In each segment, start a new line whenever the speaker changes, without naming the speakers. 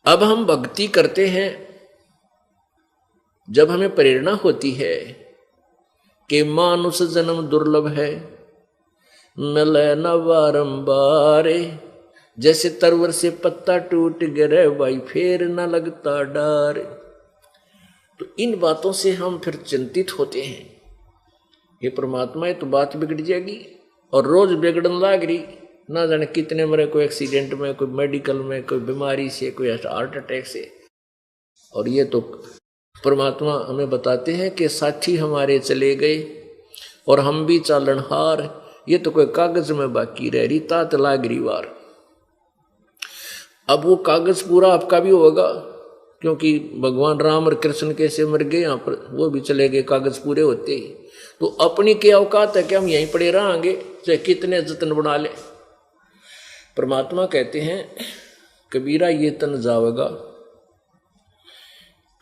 अब हम भक्ति करते हैं जब हमें प्रेरणा होती है कि मानुष जन्म दुर्लभ है, मिले न बारंबार, जैसे तरवर से पत्ता टूट गिरे भाई फेर न लगता डार। तो इन बातों से हम फिर चिंतित होते हैं, ये परमात्मा है तो बात बिगड़ जाएगी, और रोज बिगड़न लाग रही, ना जाने कितने मरे, कोई एक्सीडेंट में, कोई मेडिकल में, कोई बीमारी से, कोई हार्ट अटैक से। और ये तो परमात्मा हमें बताते हैं कि साथी हमारे चले गए और हम भी चालनहार, ये तो कोई कागज में बाकी रह रही, तात लागरी वार। अब वो कागज पूरा आपका भी होगा, क्योंकि भगवान राम और कृष्ण कैसे मर गए, यहाँ पर वो भी चले गए कागज पूरे होते ही। तो अपनी क्या औकात है कि हम यहीं पड़े रहेंगे, चाहे कितने जतन बना ले। परमात्मा कहते हैं कबीरा ये तन जावेगा,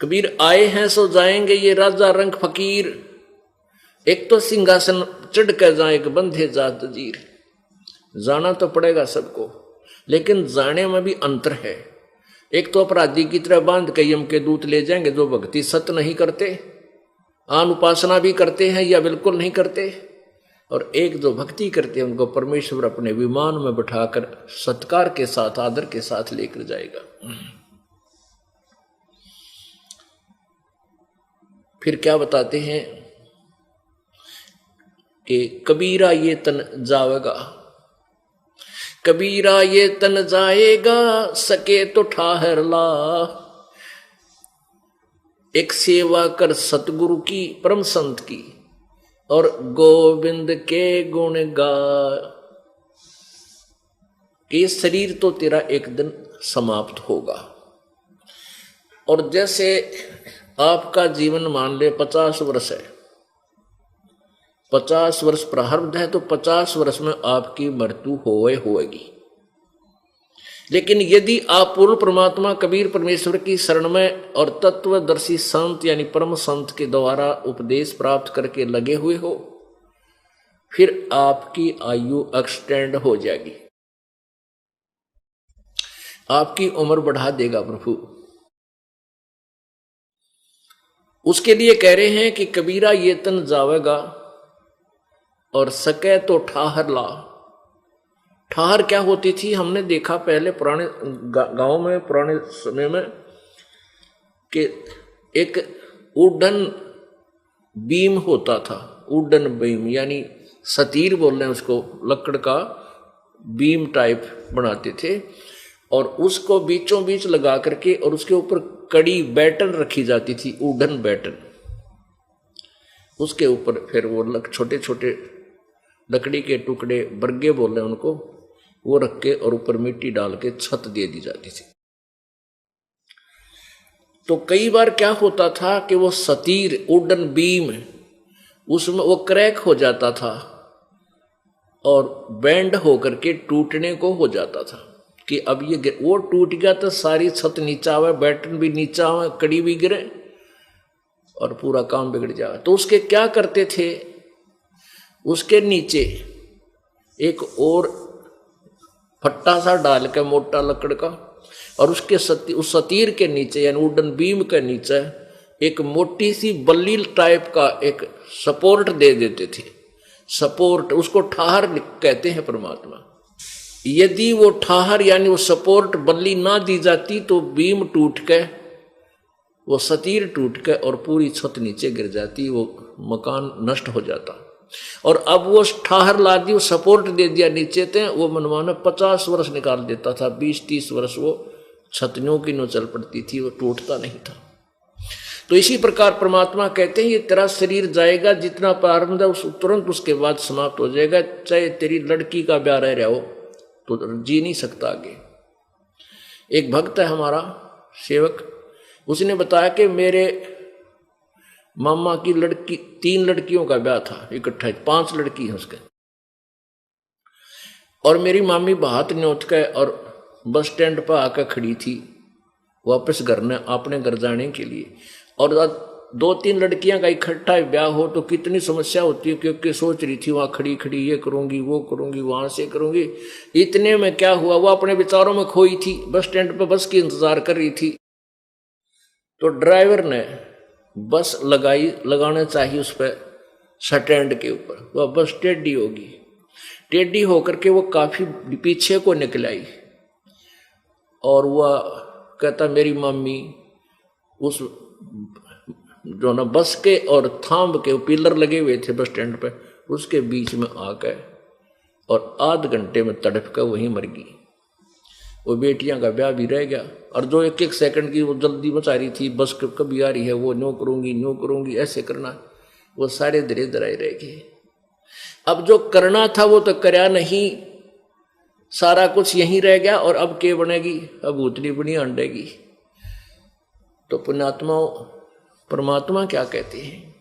कबीर आए हैं सो जाएंगे, ये राजा रंग फकीर, एक तो सिंहासन चढ़ कर जाए, बंधे जात जीर। जाना तो पड़ेगा सबको, लेकिन जाने में भी अंतर है। एक तो अपराधी की तरह बांध के यम के दूत ले जाएंगे जो भक्ति सत नहीं करते, आन उपासना भी करते हैं या बिल्कुल नहीं करते, और एक जो भक्ति करते हैं उनको परमेश्वर अपने विमान में बिठाकर सत्कार के साथ, आदर के साथ लेकर जाएगा। फिर क्या बताते हैं कि कबीरा ये तन जावेगा, कबीरा ये तन जाएगा, सके तो ठाहर ला। एक सेवा कर सतगुरु की, परम संत की, और गोविंद के गुण गा। कि शरीर तो तेरा एक दिन समाप्त होगा, और जैसे आपका जीवन मान ले 50 वर्ष है, 50 वर्ष प्रारब्ध है, तो 50 वर्ष में आपकी मृत्यु होएगी। लेकिन यदि आप पूर्ण परमात्मा कबीर परमेश्वर की शरण में और तत्वदर्शी संत यानी परम संत के द्वारा उपदेश प्राप्त करके लगे हुए हो, फिर आपकी आयु एक्सटेंड हो जाएगी, आपकी उम्र बढ़ा देगा प्रभु। उसके लिए कह रहे हैं कि कबीरा ये तन जावेगा और सके तो ठाहर ला। ठाहर क्या होती थी, हमने देखा पहले पुराने गांव में, पुराने समय में, कि एक वुडन बीम होता था। वुडन बीम यानी सतीर बोल रहे हैं उसको, लकड़ का बीम टाइप बनाते थे, और उसको बीचों बीच लगा करके, और उसके ऊपर कड़ी बैटन रखी जाती थी, वुडन बैटन। उसके ऊपर फिर वो छोटे छोटे लकड़ी के टुकड़े, बरगे बोल रहे हैं उनको, वो रख के और ऊपर मिट्टी डाल के छत दे दी जाती थी। तो कई बार क्या होता था कि वो सतीर, वुडन बीम, उसमें वो क्रैक हो जाता था और बैंड होकर के टूटने को हो जाता था, कि अब ये वो टूट गया तो सारी छत नीचा आवे, बैटन भी नीचा आवे, कड़ी भी गिरे और पूरा काम बिगड़ जाए। तो उसके क्या करते थे, उसके नीचे एक और फट्टा सा डाल के मोटा लकड़ का, और उसके उस सतीर के नीचे यानी वुडन बीम के नीचे एक मोटी सी बल्ली टाइप का एक सपोर्ट दे देते थे। सपोर्ट, उसको ठाहर कहते हैं परमात्मा। यदि वो ठाहर यानी वो सपोर्ट बल्ली ना दी जाती तो बीम टूट के, वो सतीर टूट के और पूरी छत नीचे गिर जाती, वो मकान नष्ट हो जाता। और अब वो ठाहर ला दी, वो सपोर्ट दे दिया नीचे थे, वो मनमाना 50 वर्ष निकाल देता था, 20-30 वर्ष वो छतनियों की नो चल पड़ती थी, वो टूटता नहीं था। तो इसी प्रकार परमात्मा कहते हैं ये तेरा शरीर जाएगा, जितना प्रारंभ है उस तुरंत उसके बाद समाप्त हो जाएगा। चाहे तेरी लड़की का ब्याह रह रहा हो तो जी नहीं सकता आगे। एक भक्त है हमारा सेवक, उसने बताया कि मेरे मामा की लड़की, 3 लड़कियों का ब्याह था इकट्ठा, 5 लड़की है उसके, और मेरी मामी बात न्योत के और बस स्टैंड पर आकर खड़ी थी वापस घर ने अपने घर जाने के लिए, और 2-3 लड़कियां का इकट्ठा ब्याह हो तो कितनी समस्या होती है, क्योंकि सोच रही थी वहां खड़ी खड़ी ये करूंगी वो करूंगी वहां से करूंगी। इतने में क्या हुआ, वो अपने विचारों में खोई थी, बस स्टैंड पे बस की इंतजार कर रही थी। तो ड्राइवर ने बस लगाना चाहिए उस पर स्टैंड के ऊपर, वह बस टेढ़ी होगी, टेढ़ी होकर के वो काफी पीछे को निकल आई। और वह कहता मेरी मम्मी उस जो ना बस के और थांब के पिलर लगे हुए थे बस स्टैंड पे, उसके बीच में आ गए और आध घंटे में तड़प कर वहीं मर गई। वो बेटियां का ब्याह भी रह गया, और जो 1-1 सेकंड की वो जल्दी मचा रही थी, बस कभी आ रही है, वो न्यो करूंगी ऐसे करना, वो सारे धीरे धराए रह गए। अब जो करना था वो तो करया नहीं, सारा कुछ यहीं रह गया। और अब क्या बनेगी, अब उतनी बनी अंडेगी। तो पुण्यात्मा परमात्मा क्या कहते हैं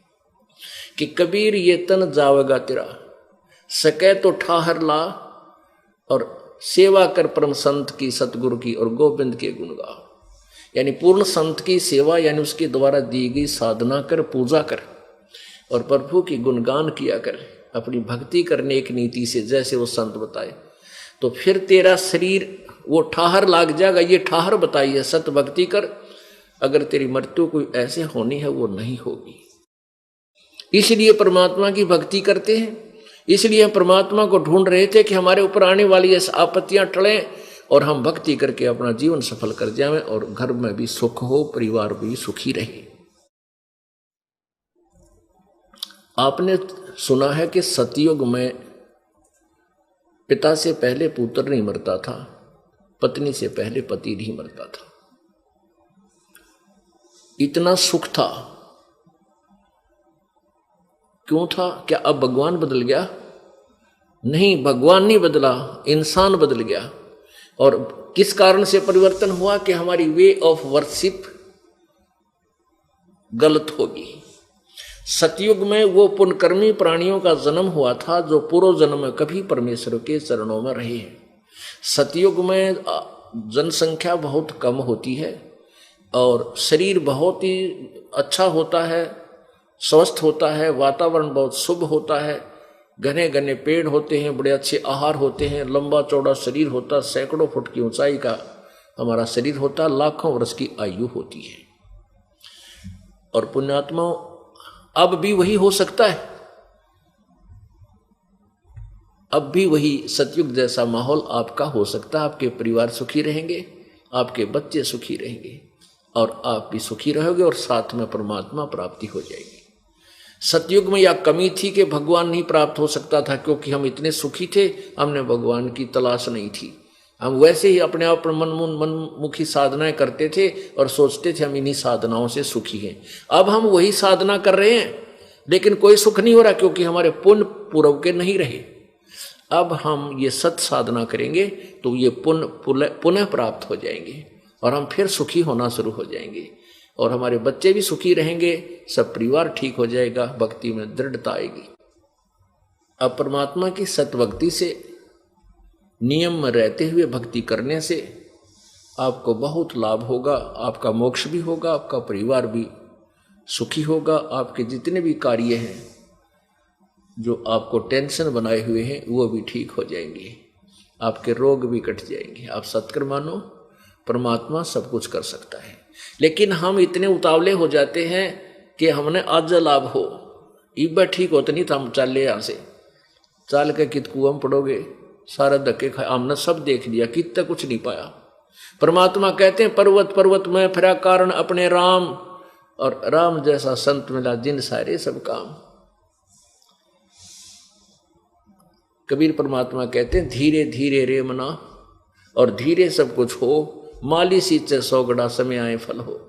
कि कबीर ये तन जावेगा तेरा, सके तो ठाहर ला और सेवा कर परम संत की, सतगुरु की और गोविंद के गुण गा। यानी पूर्ण संत की सेवा, यानी उसके द्वारा दी गई साधना कर, पूजा कर और प्रभु की गुणगान किया कर, अपनी भक्ति करने एक नीति से, जैसे वो संत बताए। तो फिर तेरा शरीर वो ठाहर लाग जाएगा। ये ठाहर बताई है, सत भक्ति कर, अगर तेरी मृत्यु कोई ऐसे होनी है वो नहीं होगी। इसलिए परमात्मा की भक्ति करते हैं, इसलिए हम परमात्मा को ढूंढ रहे थे कि हमारे ऊपर आने वाली ऐसी आपत्तियां टलें और हम भक्ति करके अपना जीवन सफल कर जाएं और घर में भी सुख हो, परिवार भी सुखी रहे। आपने सुना है कि सतयुग में पिता से पहले पुत्र नहीं मरता था, पत्नी से पहले पति नहीं मरता था। इतना सुख था, क्यों था? क्या अब भगवान बदल गया? नहीं, भगवान नहीं बदला, इंसान बदल गया। और किस कारण से परिवर्तन हुआ? कि हमारी वे ऑफ वर्शिप गलत होगी। सतयुग में वो पुण्यकर्मी प्राणियों का जन्म हुआ था जो पूर्व जन्म में कभी परमेश्वर के चरणों में रहे हैं। सतयुग में जनसंख्या बहुत कम होती है और शरीर बहुत ही अच्छा होता है, स्वस्थ होता है, वातावरण बहुत शुभ होता है, घने घने पेड़ होते हैं, बड़े अच्छे आहार होते हैं, लंबा चौड़ा शरीर होता, सैकड़ों फुट की ऊंचाई का हमारा शरीर होता, लाखों वर्ष की आयु होती है। और पुण्यात्मा अब भी वही हो सकता है, अब भी वही सतयुग जैसा माहौल आपका हो सकता है। आपके परिवार सुखी रहेंगे, आपके बच्चे सुखी रहेंगे और आप भी सुखी रहोगे और साथ में परमात्मा प्राप्ति हो जाएगी। सतयुग में यह कमी थी कि भगवान नहीं प्राप्त हो सकता था, क्योंकि हम इतने सुखी थे, हमने भगवान की तलाश नहीं थी। हम वैसे ही अपने आप मनमुखी साधनाएं करते थे और सोचते थे हम इन्हीं साधनाओं से सुखी हैं। अब हम वही साधना कर रहे हैं लेकिन कोई सुख नहीं हो रहा, क्योंकि हमारे पुण्य पूर्व के नहीं रहे। अब हम ये सत साधना करेंगे तो ये पुनः प्राप्त हो जाएंगे और हम फिर सुखी होना शुरू हो जाएंगे और हमारे बच्चे भी सुखी रहेंगे, सब परिवार ठीक हो जाएगा, भक्ति में दृढ़ता आएगी। अब परमात्मा की सत भक्ति से, नियम में रहते हुए भक्ति करने से आपको बहुत लाभ होगा। आपका मोक्ष भी होगा, आपका परिवार भी सुखी होगा, आपके जितने भी कार्य हैं जो आपको टेंशन बनाए हुए हैं वो भी ठीक हो जाएंगे, आपके रोग भी कट जाएंगे। आप सत्कर मानो, परमात्मा सब कुछ कर सकता है। लेकिन हम इतने उतावले हो जाते हैं कि हमने आज लाभ हो, इब्बा ठीक होता नहीं था, हम चल यहाँ से चाल के कित कुआं में पड़ोगे, सारा धक्के खाए, हमने सब देख लिया, कितना कुछ नहीं पाया। परमात्मा कहते हैं पर्वत पर्वत में फिरा कारण अपने राम, और राम जैसा संत मिला जिन सारे सब काम। कबीर परमात्मा कहते हैं धीरे धीरे रे मना, और धीरे सब कुछ हो, माली सींचे 100 गड़ा समय आए फल हो।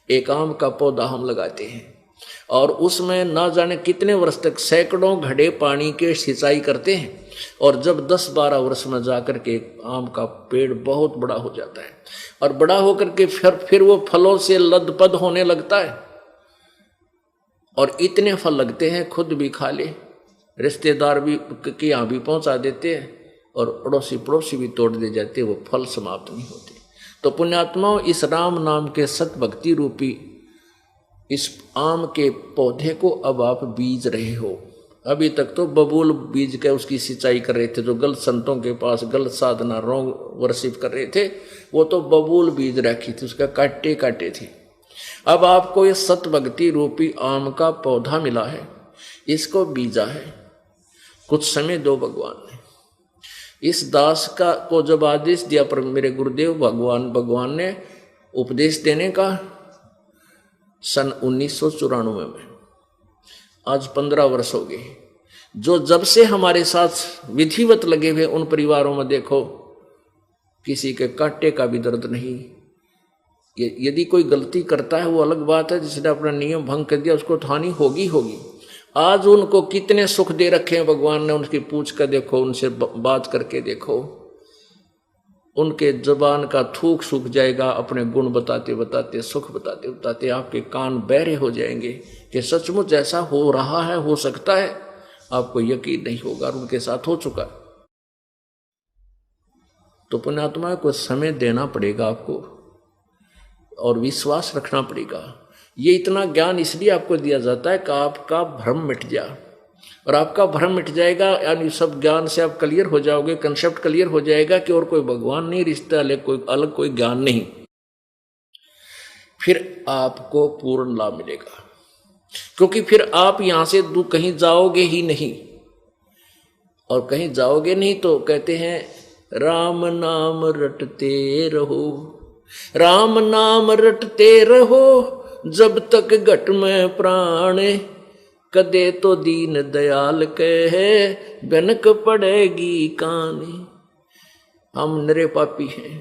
एक आम का पौधा हम लगाते हैं और उसमें ना जाने कितने वर्ष तक सैकड़ों घड़े पानी के सिंचाई करते हैं, और जब 10-12 वर्ष में जाकर के आम का पेड़ बहुत बड़ा हो जाता है और बड़ा होकर के फिर वो फलों से लदपद होने लगता है और इतने फल लगते हैं खुद भी खा ले, रिश्तेदार भी के यहाँ भी पहुंचा देते हैं और अड़ोसी पड़ोसी भी तोड़ दे जाते, वो फल समाप्त नहीं होते। तो पुण्यात्माओं, इस राम नाम के सत भक्ति रूपी इस आम के पौधे को अब आप बीज रहे हो। अभी तक तो बबूल बीज के उसकी सिंचाई कर रहे थे, जो गलत संतों के पास गलत साधना रॉन्ग वर्शिप कर रहे थे, वो तो बबूल बीज रखी थी, उसका काटे काटे थे। अब आपको ये सतभक्ति रूपी आम का पौधा मिला है, इसको बीजा है, कुछ समय दो भगवान ने। इस दास का को जब आदेश दिया पर मेरे गुरुदेव भगवान ने उपदेश देने का सन 1994 में, आज 15 वर्ष हो गए, जो जब से हमारे साथ विधिवत लगे हुए उन परिवारों में देखो किसी के कांटे का भी दर्द नहीं। यदि कोई गलती करता है वो अलग बात है, जिसने अपना नियम भंग कर दिया उसको हानि होगी होगी। आज उनको कितने सुख दे रखे हैं भगवान ने, उनकी पूछ कर देखो, उनसे बात करके देखो, उनके जबान का थूक सूख जाएगा। अपने गुण बताते बताते, सुख बताते बताते आपके कान बहरे हो जाएंगे कि सचमुच ऐसा हो रहा है, हो सकता है, आपको यकीन नहीं होगा, और उनके साथ हो चुका। तो पुण्यात्मा को समय देना पड़ेगा आपको और विश्वास रखना पड़ेगा। ये इतना ज्ञान इसलिए आपको दिया जाता है कि आपका भ्रम मिट जाए, और आपका भ्रम मिट जाएगा, यानी सब ज्ञान से आप क्लियर हो जाओगे, कंसेप्ट क्लियर हो जाएगा कि और कोई भगवान नहीं, रिश्ता अलग कोई ज्ञान नहीं। फिर आपको पूर्ण लाभ मिलेगा, क्योंकि फिर आप यहां से कहीं जाओगे ही नहीं, और कहीं जाओगे नहीं तो कहते हैं राम नाम रटते रहो, राम नाम रटते रहो, जब तक घट में प्राण, कदे तो दीन दयाल कहे, बनक पड़ेगी कानी। हम नरे पापी हैं,